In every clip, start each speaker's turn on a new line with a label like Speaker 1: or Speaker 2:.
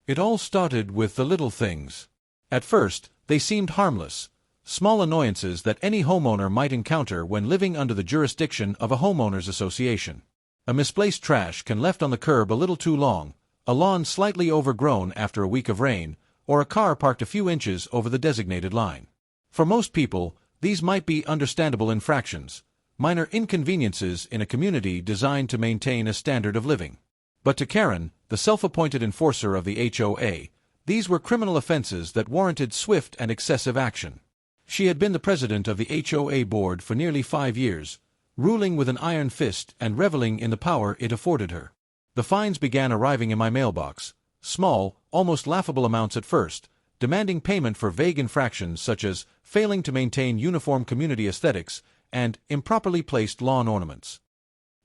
Speaker 1: It all started with the little things. At first, they seemed harmless, small annoyances that any homeowner might encounter when living under the jurisdiction of a homeowners association. A misplaced trash can left on the curb a little too long, a lawn slightly overgrown after a week of rain, or a car parked a few inches over the designated line. For most people, these might be understandable infractions, minor inconveniences in a community designed to maintain a standard of living. But to Karen, the self-appointed enforcer of the HOA, these were criminal offenses that warranted swift and excessive action. She had been the president of the HOA board for nearly 5 years, ruling with an iron fist and reveling in the power it afforded her. The fines began arriving in my mailbox, small, almost laughable amounts at first, demanding payment for vague infractions such as failing to maintain uniform community aesthetics and improperly placed lawn ornaments.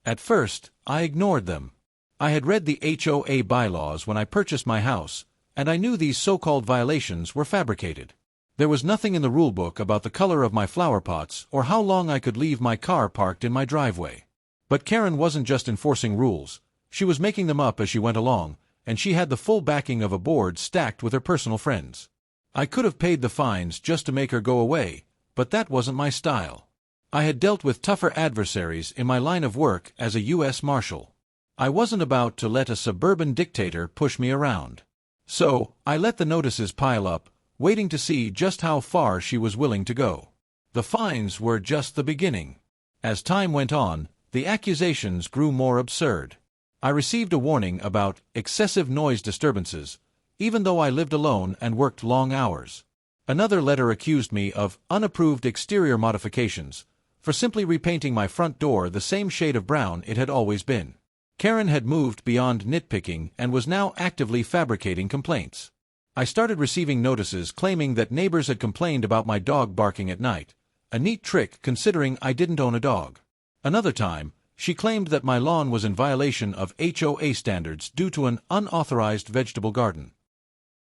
Speaker 1: At first, I ignored them. I had read the HOA bylaws when I purchased my house, and I knew these so-called violations were fabricated. There was nothing in the rulebook about the color of my flower pots or how long I could leave my car parked in my driveway. But Karen wasn't just enforcing rules, she was making them up as she went along, and she had the full backing of a board stacked with her personal friends. I could have paid the fines just to make her go away, but that wasn't my style. I had dealt with tougher adversaries in my line of work as a U.S. marshal. I wasn't about to let a suburban dictator push me around. So, I let the notices pile up, waiting to see just how far she was willing to go. The fines were just the beginning. As time went on, the accusations grew more absurd. I received a warning about excessive noise disturbances, even though I lived alone and worked long hours. Another letter accused me of unapproved exterior modifications, for simply repainting my front door the same shade of brown it had always been. Karen had moved beyond nitpicking and was now actively fabricating complaints. I started receiving notices claiming that neighbors had complained about my dog barking at night, a neat trick considering I didn't own a dog. Another time, she claimed that my lawn was in violation of HOA standards due to an unauthorized vegetable garden.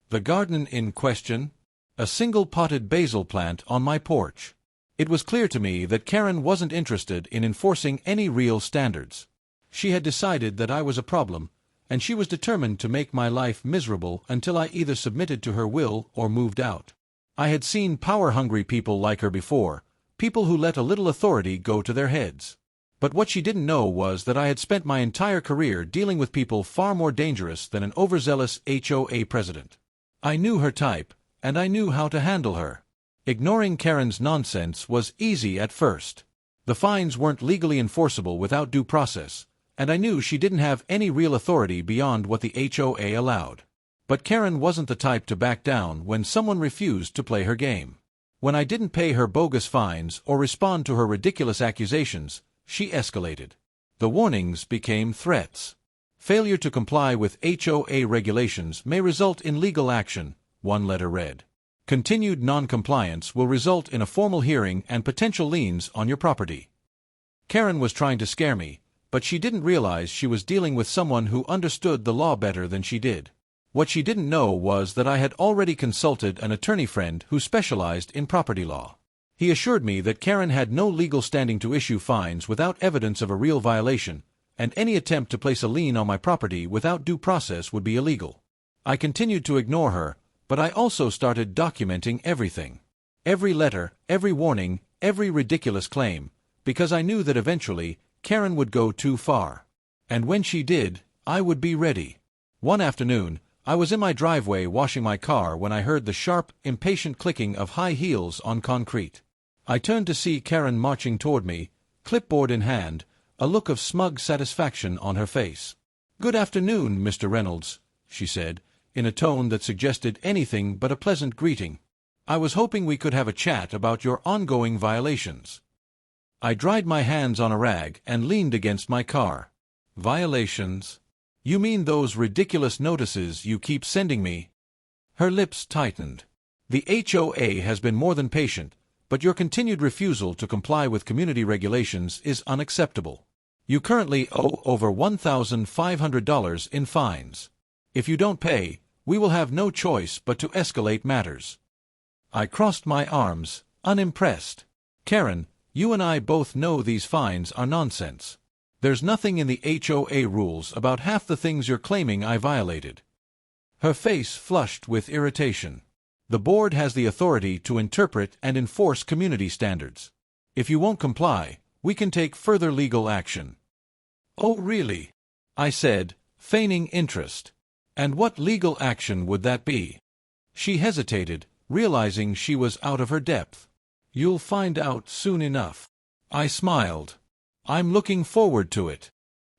Speaker 1: The garden in question? A single potted basil plant on my porch. It was clear to me that Karen wasn't interested in enforcing any real standards. She had decided that I was a problem, and she was determined to make my life miserable until I either submitted to her will or moved out. I had seen power-hungry people like her before, people who let a little authority go to their heads. But what she didn't know was that I had spent my entire career dealing with people far more dangerous than an overzealous HOA president. I knew her type, and I knew how to handle her. Ignoring Karen's nonsense was easy at first. The fines weren't legally enforceable without due process, and I knew she didn't have any real authority beyond what the HOA allowed. But Karen wasn't the type to back down when someone refused to play her game. When I didn't pay her bogus fines or respond to her ridiculous accusations, she escalated. The warnings became threats. Failure to comply with HOA regulations may result in legal action, one letter read. Continued non-compliance will result in a formal hearing and potential liens on your property. Karen was trying to scare me, but she didn't realize she was dealing with someone who understood the law better than she did. What she didn't know was that I had already consulted an attorney friend who specialized in property law. He assured me that Karen had no legal standing to issue fines without evidence of a real violation, and any attempt to place a lien on my property without due process would be illegal. I continued to ignore her, but I also started documenting everything. Every letter, every warning, every ridiculous claim, because I knew that eventually, Karen would go too far. And when she did, I would be ready. One afternoon, I was in my driveway washing my car when I heard the sharp, impatient clicking of high heels on concrete. I turned to see Karen marching toward me, clipboard in hand, a look of smug satisfaction on her face. "Good afternoon, Mr. Reynolds," she said, in a tone that suggested anything but a pleasant greeting. "I was hoping we could have a chat about your ongoing violations." I dried my hands on a rag and leaned against my car. "Violations? You mean those ridiculous notices you keep sending me?" Her lips tightened. "The HOA has been more than patient, but your continued refusal to comply with community regulations is unacceptable. You currently owe over $1,500 in fines. If you don't pay, we will have no choice but to escalate matters." I crossed my arms, unimpressed. "Karen, you and I both know these fines are nonsense. There's nothing in the HOA rules about half the things you're claiming I violated." Her face flushed with irritation. The board has the authority to interpret and enforce community standards. If you won't comply, we can take further legal action. Oh, really? I said, feigning interest. And what legal action would that be? She hesitated, realizing she was out of her depth. You'll find out soon enough. I smiled. I'm looking forward to it.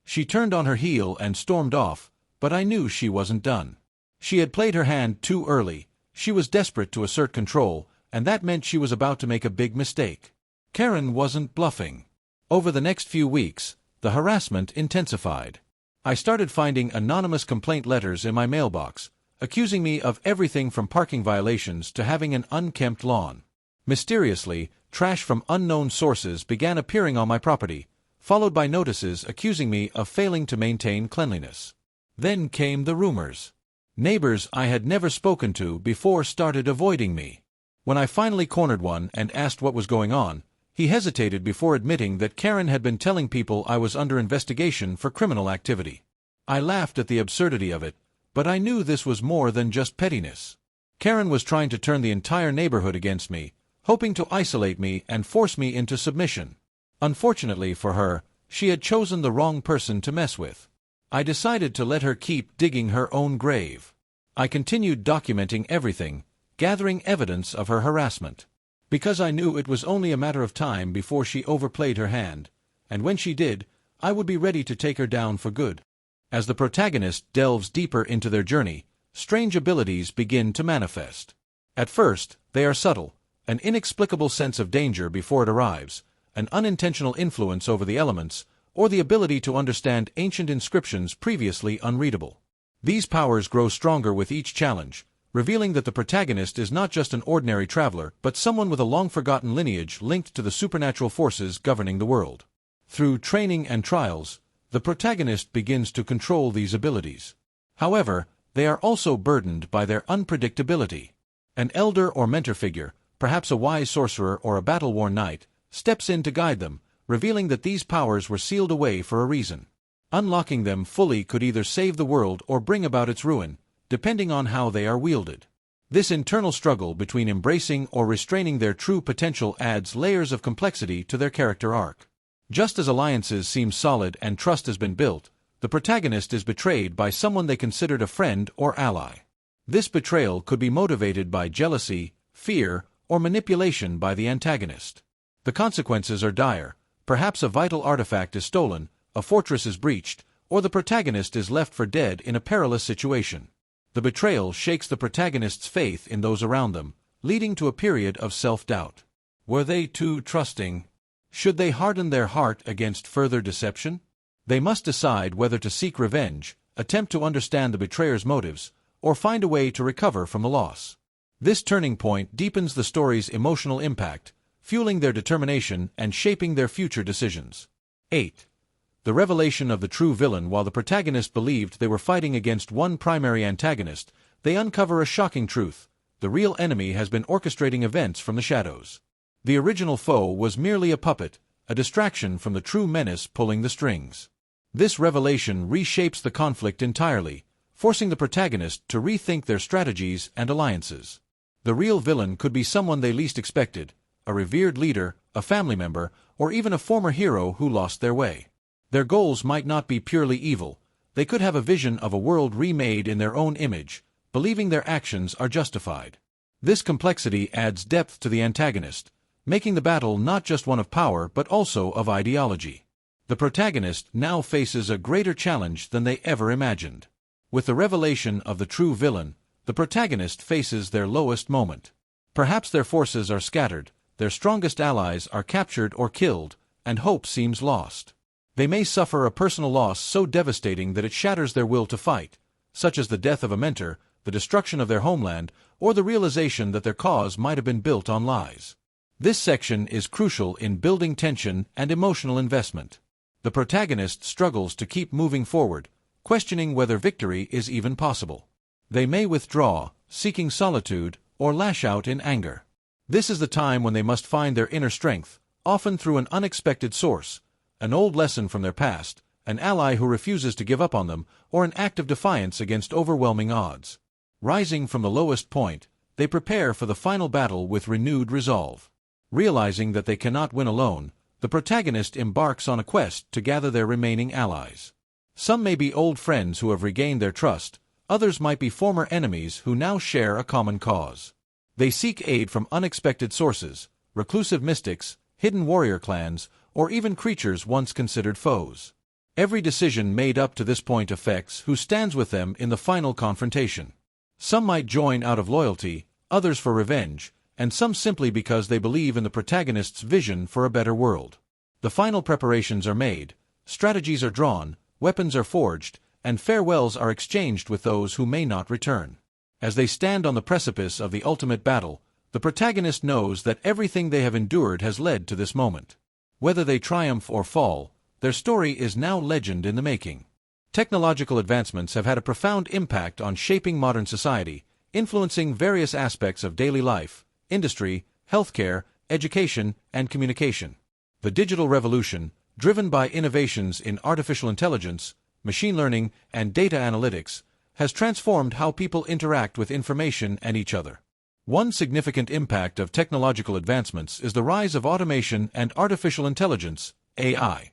Speaker 1: She turned on her heel and stormed off, but I knew she wasn't done. She had played her hand too early. She was desperate to assert control, and that meant she was about to make a big mistake. Karen wasn't bluffing. Over the next few weeks, the harassment intensified. I started finding anonymous complaint letters in my mailbox, accusing me of everything from parking violations to having an unkempt lawn. Mysteriously, trash from unknown sources began appearing on my property, followed by notices accusing me of failing to maintain cleanliness. Then came the rumors. Neighbors I had never spoken to before started avoiding me. When I finally cornered one and asked what was going on, he hesitated before admitting that Karen had been telling people I was under investigation for criminal activity. I laughed at the absurdity of it, but I knew this was more than just pettiness. Karen was trying to turn the entire neighborhood against me, hoping to isolate me and force me into submission. Unfortunately for her, she had chosen the wrong person to mess with. I decided to let her keep digging her own grave. I continued documenting everything, gathering evidence of her harassment. Because I knew it was only a matter of time before she overplayed her hand, and when she did, I would be ready to take her down for good. As the protagonist delves deeper into their journey, strange abilities begin to manifest. At first, they are subtle, an inexplicable sense of danger before it arrives, an unintentional influence over the elements, or the ability to understand ancient inscriptions previously unreadable. These powers grow stronger with each challenge, revealing that the protagonist is not just an ordinary traveler, but someone with a long-forgotten lineage linked to the supernatural forces governing the world. Through training and trials, the protagonist begins to control these abilities. However, they are also burdened by their unpredictability. An elder or mentor figure, perhaps a wise sorcerer or a battle-worn knight, steps in to guide them, revealing that these powers were sealed away for a reason. Unlocking them fully could either save the world or bring about its ruin, depending on how they are wielded. This internal struggle between embracing or restraining their true potential adds layers of complexity to their character arc. Just as alliances seem solid and trust has been built, the protagonist is betrayed by someone they considered a friend or ally. This betrayal could be motivated by jealousy, fear, or manipulation by the antagonist. The consequences are dire. Perhaps a vital artifact is stolen, a fortress is breached, or the protagonist is left for dead in a perilous situation. The betrayal shakes the protagonist's faith in those around them, leading to a period of self-doubt. Were they too trusting? Should they harden their heart against further deception? They must decide whether to seek revenge, attempt to understand the betrayer's motives, or find a way to recover from the loss. This turning point deepens the story's emotional impact, fueling their determination and shaping their future decisions. 8. The revelation of the true villain. While the protagonist believed they were fighting against one primary antagonist, they uncover a shocking truth. The real enemy has been orchestrating events from the shadows. The original foe was merely a puppet, a distraction from the true menace pulling the strings. This revelation reshapes the conflict entirely, forcing the protagonist to rethink their strategies and alliances. The real villain could be someone they least expected, a revered leader, a family member, or even a former hero who lost their way. Their goals might not be purely evil. They could have a vision of a world remade in their own image, believing their actions are justified. This complexity adds depth to the antagonist, making the battle not just one of power but also of ideology. The protagonist now faces a greater challenge than they ever imagined. With the revelation of the true villain, the protagonist faces their lowest moment. Perhaps their forces are scattered, their strongest allies are captured or killed, and hope seems lost. They may suffer a personal loss so devastating that it shatters their will to fight, such as the death of a mentor, the destruction of their homeland, or the realization that their cause might have been built on lies. This section is crucial in building tension and emotional investment. The protagonist struggles to keep moving forward, questioning whether victory is even possible. They may withdraw, seeking solitude, or lash out in anger. This is the time when they must find their inner strength, often through an unexpected source, an old lesson from their past, an ally who refuses to give up on them, or an act of defiance against overwhelming odds. Rising from the lowest point, they prepare for the final battle with renewed resolve. Realizing that they cannot win alone, the protagonist embarks on a quest to gather their remaining allies. Some may be old friends who have regained their trust, others might be former enemies who now share a common cause. They seek aid from unexpected sources, reclusive mystics, hidden warrior clans, or even creatures once considered foes. Every decision made up to this point affects who stands with them in the final confrontation. Some might join out of loyalty, others for revenge, and some simply because they believe in the protagonist's vision for a better world. The final preparations are made, strategies are drawn, weapons are forged, and farewells are exchanged with those who may not return. As they stand on the precipice of the ultimate battle, the protagonist knows that everything they have endured has led to this moment. Whether they triumph or fall, their story is now legend in the making. Technological advancements have had a profound impact on shaping modern society, influencing various aspects of daily life, industry, healthcare, education, and communication. The digital revolution, driven by innovations in artificial intelligence, machine learning, and data analytics, has transformed how people interact with information and each other. One significant impact of technological advancements is the rise of automation and artificial intelligence, AI.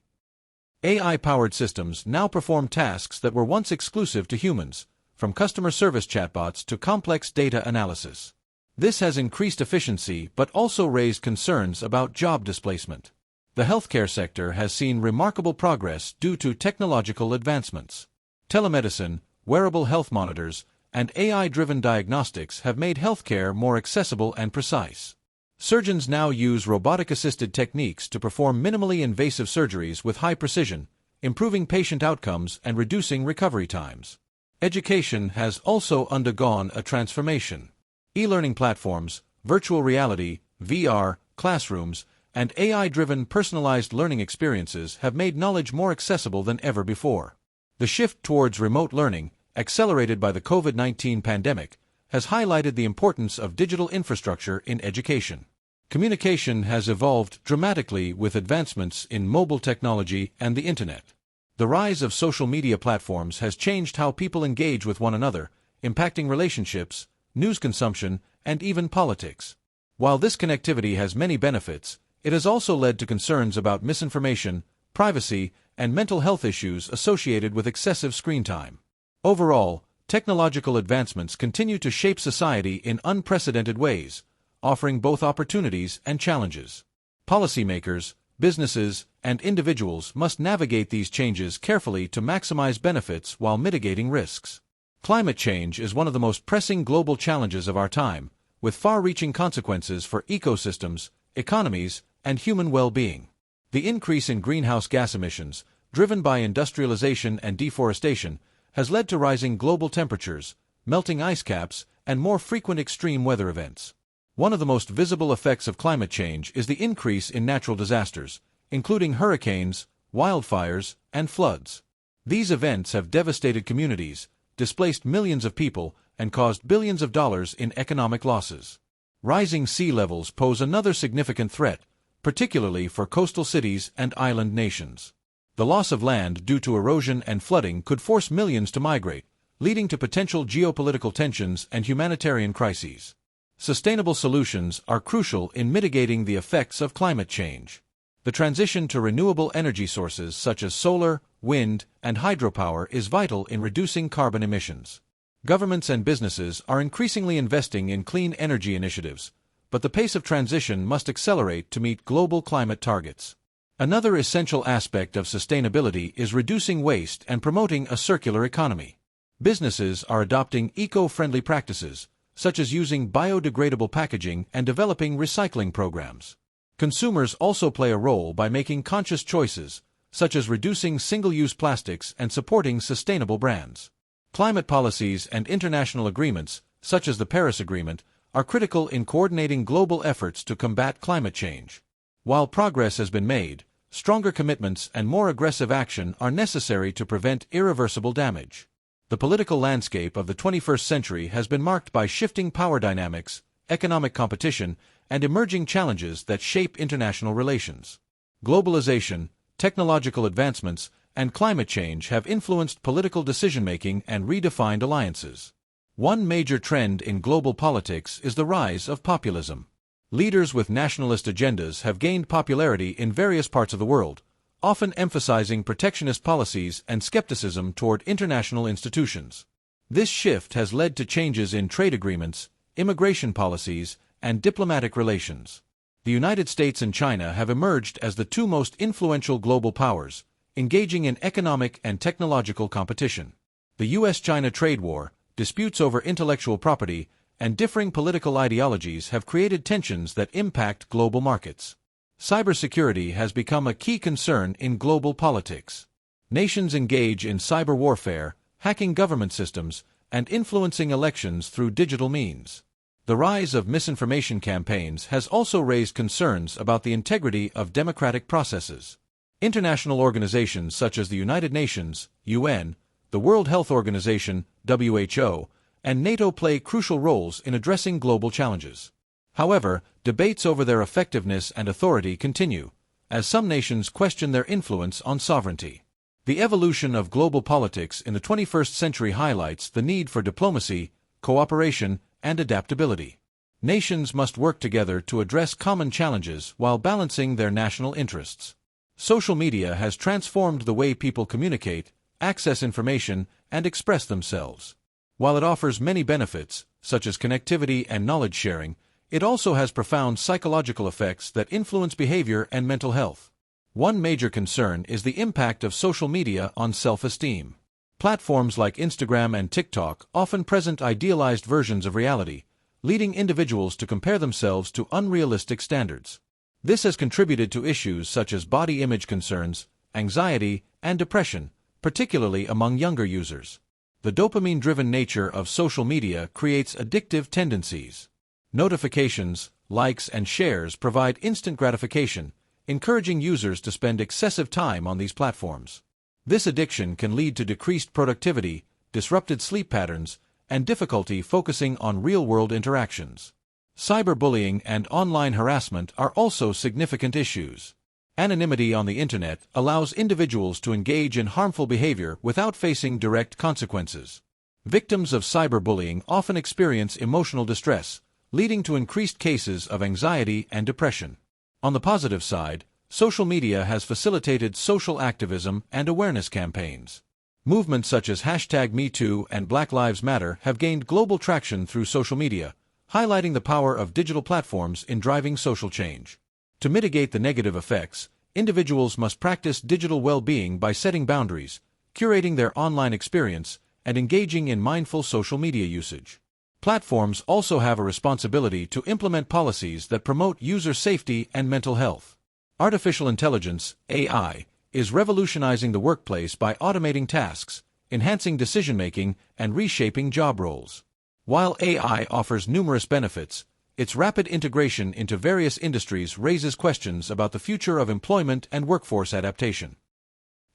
Speaker 1: AI-powered systems now perform tasks that were once exclusive to humans, from customer service chatbots to complex data analysis. This has increased efficiency but also raised concerns about job displacement. The healthcare sector has seen remarkable progress due to technological advancements. Telemedicine, wearable health monitors, and AI-driven diagnostics have made healthcare more accessible and precise. Surgeons now use robotic-assisted techniques to perform minimally invasive surgeries with high precision, improving patient outcomes and reducing recovery times. Education has also undergone a transformation. E-learning platforms, virtual reality, VR, classrooms, and AI-driven personalized learning experiences have made knowledge more accessible than ever before. The shift towards remote learning, accelerated by the COVID-19 pandemic, has highlighted the importance of digital infrastructure in education. Communication has evolved dramatically with advancements in mobile technology and the Internet. The rise of social media platforms has changed how people engage with one another, impacting relationships, news consumption, and even politics. While this connectivity has many benefits, it has also led to concerns about misinformation, privacy, and mental health issues associated with excessive screen time. Overall, technological advancements continue to shape society in unprecedented ways, offering both opportunities and challenges. Policymakers, businesses, and individuals must navigate these changes carefully to maximize benefits while mitigating risks. Climate change is one of the most pressing global challenges of our time, with far-reaching consequences for ecosystems, economies, and human well-being. The increase in greenhouse gas emissions, driven by industrialization and deforestation, has led to rising global temperatures, melting ice caps, and more frequent extreme weather events. One of the most visible effects of climate change is the increase in natural disasters, including hurricanes, wildfires, and floods. These events have devastated communities, displaced millions of people, and caused billions of dollars in economic losses. Rising sea levels pose another significant threat, particularly for coastal cities and island nations. The loss of land due to erosion and flooding could force millions to migrate, leading to potential geopolitical tensions and humanitarian crises. Sustainable solutions are crucial in mitigating the effects of climate change. The transition to renewable energy sources such as solar, wind, and hydropower is vital in reducing carbon emissions. Governments and businesses are increasingly investing in clean energy initiatives, but the pace of transition must accelerate to meet global climate targets. Another essential aspect of sustainability is reducing waste and promoting a circular economy. Businesses are adopting eco-friendly practices, such as using biodegradable packaging and developing recycling programs. Consumers also play a role by making conscious choices, such as reducing single-use plastics and supporting sustainable brands. Climate policies and international agreements, such as the Paris Agreement, are critical in coordinating global efforts to combat climate change. While progress has been made, stronger commitments and more aggressive action are necessary to prevent irreversible damage. The political landscape of the 21st century has been marked by shifting power dynamics, economic competition, and emerging challenges that shape international relations. Globalization, technological advancements, and climate change have influenced political decision-making and redefined alliances. One major trend in global politics is the rise of populism. Leaders with nationalist agendas have gained popularity in various parts of the world, often emphasizing protectionist policies and skepticism toward international institutions. This shift has led to changes in trade agreements, immigration policies, and diplomatic relations. The United States and China have emerged as the two most influential global powers, engaging in economic and technological competition. The U.S.-China trade war, disputes over intellectual property, and differing political ideologies have created tensions that impact global markets. Cybersecurity has become a key concern in global politics. Nations engage in cyber warfare, hacking government systems, and influencing elections through digital means. The rise of misinformation campaigns has also raised concerns about the integrity of democratic processes. International organizations such as the United Nations, UN, the World Health Organization, WHO, and NATO play crucial roles in addressing global challenges. However, debates over their effectiveness and authority continue, as some nations question their influence on sovereignty. The evolution of global politics in the 21st century highlights the need for diplomacy, cooperation, and adaptability. Nations must work together to address common challenges while balancing their national interests. Social media has transformed the way people communicate, access information, and express themselves. While it offers many benefits, such as connectivity and knowledge sharing, it also has profound psychological effects that influence behavior and mental health. One major concern is the impact of social media on self-esteem. Platforms like Instagram and TikTok often present idealized versions of reality, leading individuals to compare themselves to unrealistic standards. This has contributed to issues such as body image concerns, anxiety, and depression, particularly among younger users. The dopamine-driven nature of social media creates addictive tendencies. Notifications, likes, and shares provide instant gratification, encouraging users to spend excessive time on these platforms. This addiction can lead to decreased productivity, disrupted sleep patterns, and difficulty focusing on real-world interactions. Cyberbullying and online harassment are also significant issues. Anonymity on the internet allows individuals to engage in harmful behavior without facing direct consequences. Victims of cyberbullying often experience emotional distress, leading to increased cases of anxiety and depression. On the positive side, social media has facilitated social activism and awareness campaigns. Movements such as #MeToo and Black Lives Matter have gained global traction through social media, highlighting the power of digital platforms in driving social change. To mitigate the negative effects, individuals must practice digital well-being by setting boundaries, curating their online experience, and engaging in mindful social media usage. Platforms also have a responsibility to implement policies that promote user safety and mental health. Artificial intelligence, AI, is revolutionizing the workplace by automating tasks, enhancing decision-making, and reshaping job roles. While AI offers numerous benefits, its rapid integration into various industries raises questions about the future of employment and workforce adaptation.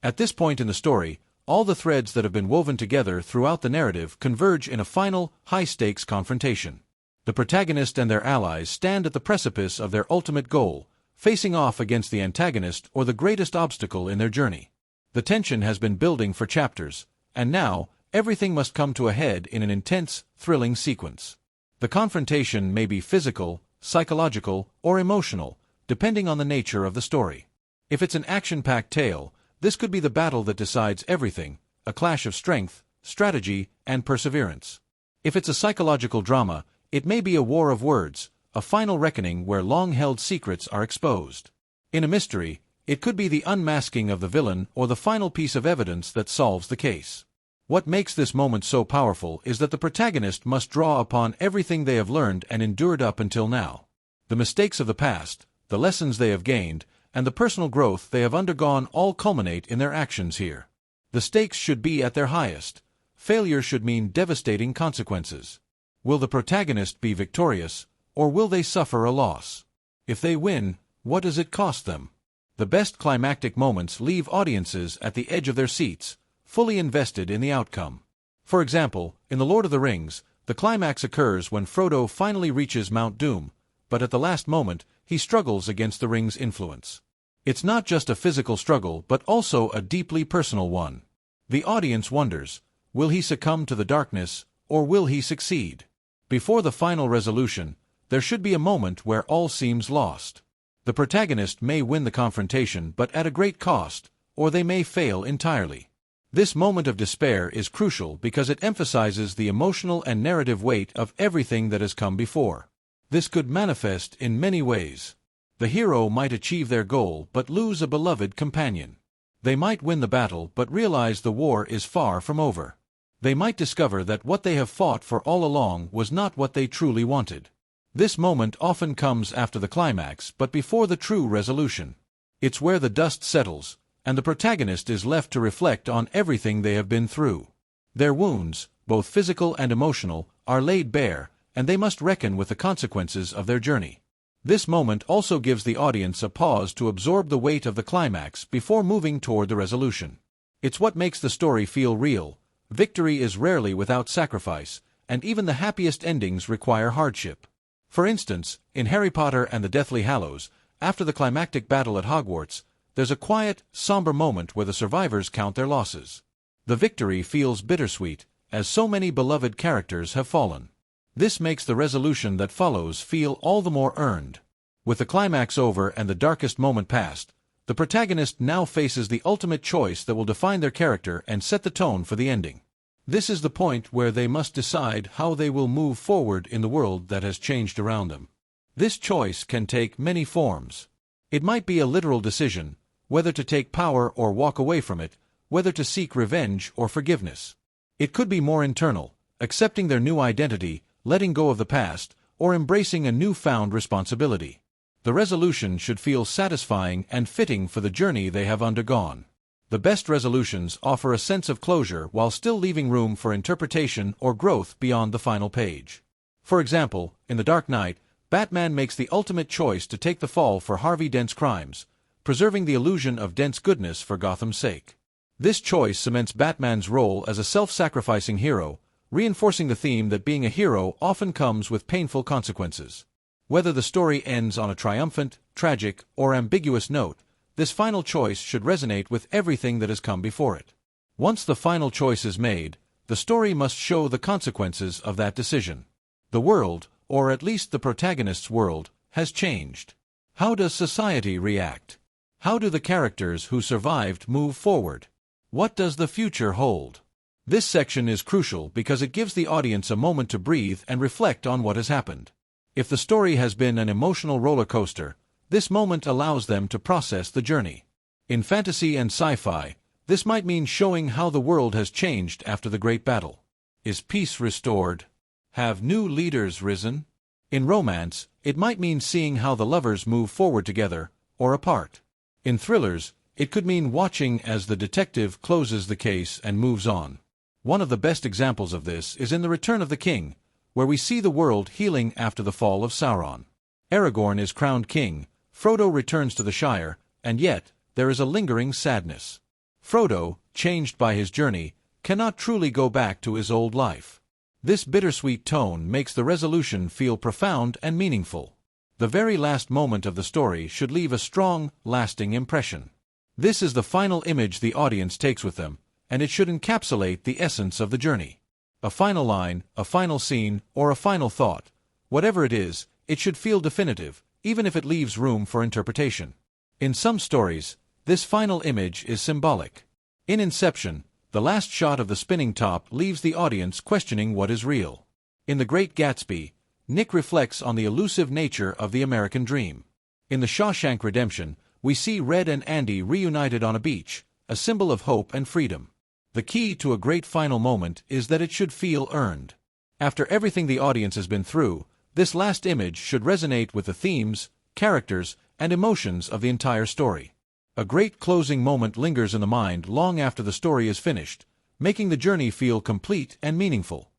Speaker 1: At this point in the story, all the threads that have been woven together throughout the narrative converge in a final, high-stakes confrontation. The protagonist and their allies stand at the precipice of their ultimate goal, facing off against the antagonist or the greatest obstacle in their journey. The tension has been building for chapters, and now, everything must come to a head in an intense, thrilling sequence. The confrontation may be physical, psychological, or emotional, depending on the nature of the story. If it's an action-packed tale, this could be the battle that decides everything, a clash of strength, strategy, and perseverance. If it's a psychological drama, it may be a war of words, a final reckoning where long-held secrets are exposed. In a mystery, it could be the unmasking of the villain or the final piece of evidence that solves the case. What makes this moment so powerful is that the protagonist must draw upon everything they have learned and endured up until now. The mistakes of the past, the lessons they have gained, and the personal growth they have undergone all culminate in their actions here. The stakes should be at their highest. Failure should mean devastating consequences. Will the protagonist be victorious, or will they suffer a loss? If they win, what does it cost them? The best climactic moments leave audiences at the edge of their seats, fully invested in the outcome. For example, in The Lord of the Rings, the climax occurs when Frodo finally reaches Mount Doom, but at the last moment, he struggles against the ring's influence. It's not just a physical struggle but also a deeply personal one. The audience wonders, will he succumb to the darkness, or will he succeed? Before the final resolution, there should be a moment where all seems lost. The protagonist may win the confrontation but at a great cost, or they may fail entirely. This moment of despair is crucial because it emphasizes the emotional and narrative weight of everything that has come before. This could manifest in many ways. The hero might achieve their goal but lose a beloved companion. They might win the battle but realize the war is far from over. They might discover that what they have fought for all along was not what they truly wanted. This moment often comes after the climax but before the true resolution. It's where the dust settles, and the protagonist is left to reflect on everything they have been through. Their wounds, both physical and emotional, are laid bare, and they must reckon with the consequences of their journey. This moment also gives the audience a pause to absorb the weight of the climax before moving toward the resolution. It's what makes the story feel real. Victory is rarely without sacrifice, and even the happiest endings require hardship. For instance, in Harry Potter and the Deathly Hallows, after the climactic battle at Hogwarts, there's a quiet, somber moment where the survivors count their losses. The victory feels bittersweet, as so many beloved characters have fallen. This makes the resolution that follows feel all the more earned. With the climax over and the darkest moment past, the protagonist now faces the ultimate choice that will define their character and set the tone for the ending. This is the point where they must decide how they will move forward in the world that has changed around them. This choice can take many forms. It might be a literal decision, whether to take power or walk away from it, whether to seek revenge or forgiveness. It could be more internal, accepting their new identity, letting go of the past, or embracing a newfound responsibility. The resolution should feel satisfying and fitting for the journey they have undergone. The best resolutions offer a sense of closure while still leaving room for interpretation or growth beyond the final page. For example, in The Dark Knight, Batman makes the ultimate choice to take the fall for Harvey Dent's crimes, preserving the illusion of Dent's goodness for Gotham's sake. This choice cements Batman's role as a self-sacrificing hero, reinforcing the theme that being a hero often comes with painful consequences. Whether the story ends on a triumphant, tragic, or ambiguous note, this final choice should resonate with everything that has come before it. Once the final choice is made, the story must show the consequences of that decision. The world, or at least the protagonist's world, has changed. How does society react? How do the characters who survived move forward? What does the future hold? This section is crucial because it gives the audience a moment to breathe and reflect on what has happened. If the story has been an emotional roller coaster, this moment allows them to process the journey. In fantasy and sci-fi, this might mean showing how the world has changed after the Great Battle. Is peace restored? Have new leaders risen? In romance, it might mean seeing how the lovers move forward together, or apart. In thrillers, it could mean watching as the detective closes the case and moves on. One of the best examples of this is in The Return of the King, where we see the world healing after the fall of Sauron. Aragorn is crowned king, Frodo returns to the Shire, and yet, there is a lingering sadness. Frodo, changed by his journey, cannot truly go back to his old life. This bittersweet tone makes the resolution feel profound and meaningful. The very last moment of the story should leave a strong, lasting impression. This is the final image the audience takes with them, and it should encapsulate the essence of the journey. A final line, a final scene, or a final thought, whatever it is, it should feel definitive, even if it leaves room for interpretation. In some stories, this final image is symbolic. In Inception, the last shot of the spinning top leaves the audience questioning what is real. In The Great Gatsby, Nick reflects on the elusive nature of the American dream. In The Shawshank Redemption, we see Red and Andy reunited on a beach, a symbol of hope and freedom. The key to a great final moment is that it should feel earned. After everything the audience has been through, this last image should resonate with the themes, characters, and emotions of the entire story. A great closing moment lingers in the mind long after the story is finished, making the journey feel complete and meaningful.